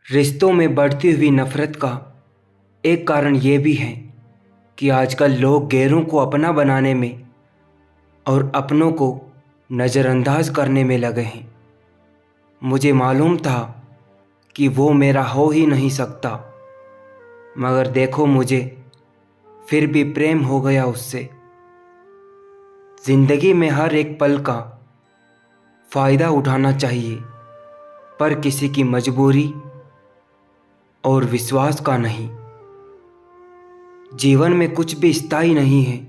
रिश्तों में बढ़ती हुई नफ़रत का एक कारण ये भी है कि आजकल लोग गैरों को अपना बनाने में और अपनों को नज़रअंदाज करने में लगे हैं। मुझे मालूम था कि वो मेरा हो ही नहीं सकता, मगर देखो मुझे फिर भी प्रेम हो गया उससे। ज़िंदगी में हर एक पल का फ़ायदा उठाना चाहिए, पर किसी की मजबूरी और विश्वास का नहीं। जीवन में कुछ भी स्थायी नहीं है,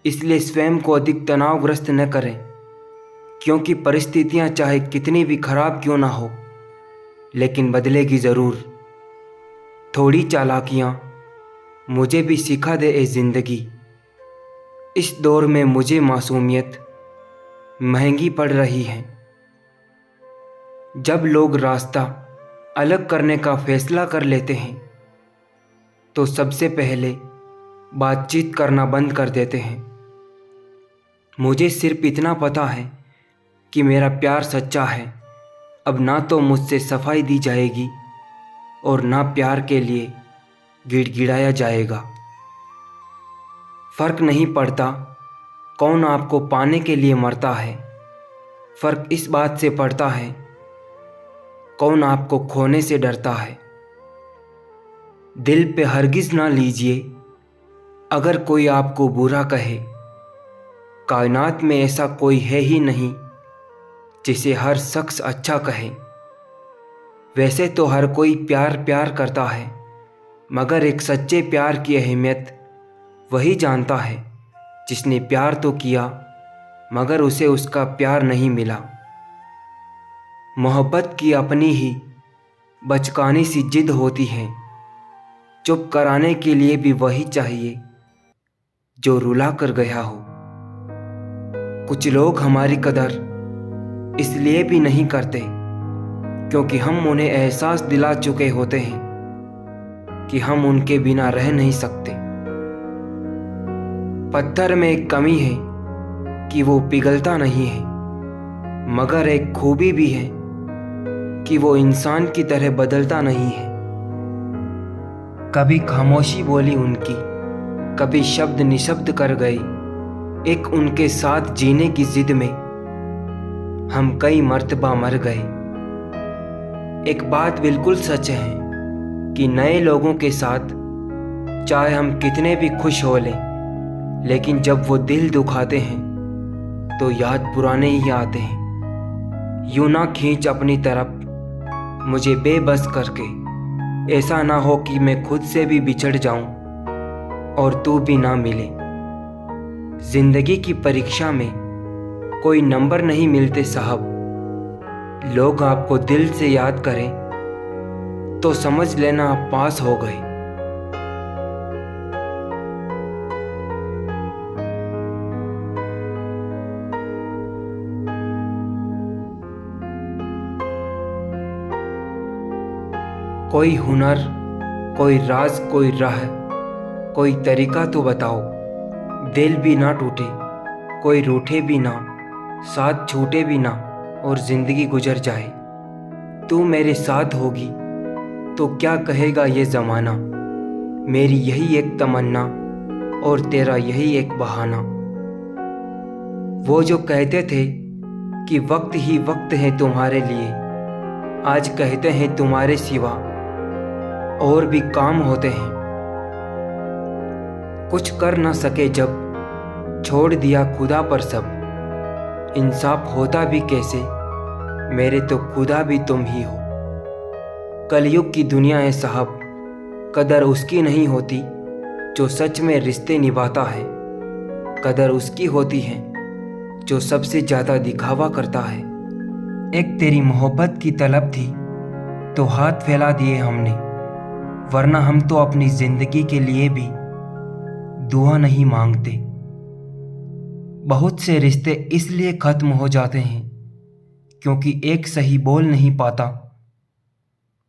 इसलिए स्वयं को अधिक तनावग्रस्त न करें, क्योंकि परिस्थितियां चाहे कितनी भी खराब क्यों ना हो, लेकिन बदलेगी ज़रूर। थोड़ी चालाकियां मुझे भी सिखा दे ए ज़िंदगी। इस दौर में मुझे मासूमियत महंगी पड़ रही है। जब लोग रास्ता अलग करने का फैसला कर लेते हैं तो सबसे पहले बातचीत करना बंद कर देते हैं। मुझे सिर्फ इतना पता है कि मेरा प्यार सच्चा है। अब ना तो मुझसे सफाई दी जाएगी और ना प्यार के लिए गिड़गिड़ाया जाएगा। फ़र्क नहीं पड़ता कौन आपको पाने के लिए मरता है, फ़र्क इस बात से पड़ता है कौन आपको खोने से डरता है। दिल पे हरगिज़ ना लीजिए अगर कोई आपको बुरा कहे। कायनात में ऐसा कोई है ही नहीं जिसे हर शख्स अच्छा कहे। वैसे तो हर कोई प्यार प्यार करता है, मगर एक सच्चे प्यार की अहमियत वही जानता है जिसने प्यार तो किया मगर उसे उसका प्यार नहीं मिला। मोहब्बत की अपनी ही बचकानी सी जिद होती है। चुप कराने के लिए भी वही चाहिए जो रुला कर गया हो। कुछ लोग हमारी कदर इसलिए भी नहीं करते क्योंकि हम उन्हें एहसास दिला चुके होते हैं कि हम उनके बिना रह नहीं सकते। पत्थर में एक कमी है कि वो पिघलता नहीं है, मगर एक खूबी भी है कि वो इंसान की तरह बदलता नहीं है। कभी खामोशी बोली उनकी, कभी शब्द निशब्द कर गए। एक उनके साथ जीने की जिद में हम कई मर्तबा मर गए। एक बात बिल्कुल सच है कि नए लोगों के साथ चाहे हम कितने भी खुश हो लें, लेकिन जब वो दिल दुखाते हैं तो याद पुराने ही आते हैं। यूं ना खींच अपनी तरफ मुझे बेबस करके, ऐसा ना हो कि मैं खुद से भी बिछड़ जाऊं और तू भी ना मिले। जिंदगी की परीक्षा में कोई नंबर नहीं मिलते साहब। लोग आपको दिल से याद करें तो समझ लेना आप पास हो गए। कोई हुनर, कोई राज, कोई राह, कोई तरीका तो बताओ। दिल भी ना टूटे, कोई रूठे भी ना, साथ छूटे भी ना और ज़िंदगी गुजर जाए। तू मेरे साथ होगी तो क्या कहेगा ये ज़माना। मेरी यही एक तमन्ना और तेरा यही एक बहाना। वो जो कहते थे कि वक्त ही वक्त है तुम्हारे लिए, आज कहते हैं तुम्हारे सिवा और भी काम होते हैं। कुछ कर ना सके जब छोड़ दिया खुदा पर सब, इंसाफ होता भी कैसे, मेरे तो खुदा भी तुम ही हो। कलयुग की दुनिया है साहब, कदर उसकी नहीं होती जो सच में रिश्ते निभाता है। कदर उसकी होती है जो सबसे ज़्यादा दिखावा करता है। एक तेरी मोहब्बत की तलब थी तो हाथ फैला दिए हमने, वरना हम तो अपनी ज़िंदगी के लिए भी दुआ नहीं मांगते। बहुत से रिश्ते इसलिए ख़त्म हो जाते हैं क्योंकि एक सही बोल नहीं पाता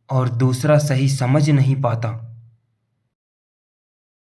और दूसरा सही समझ नहीं पाता।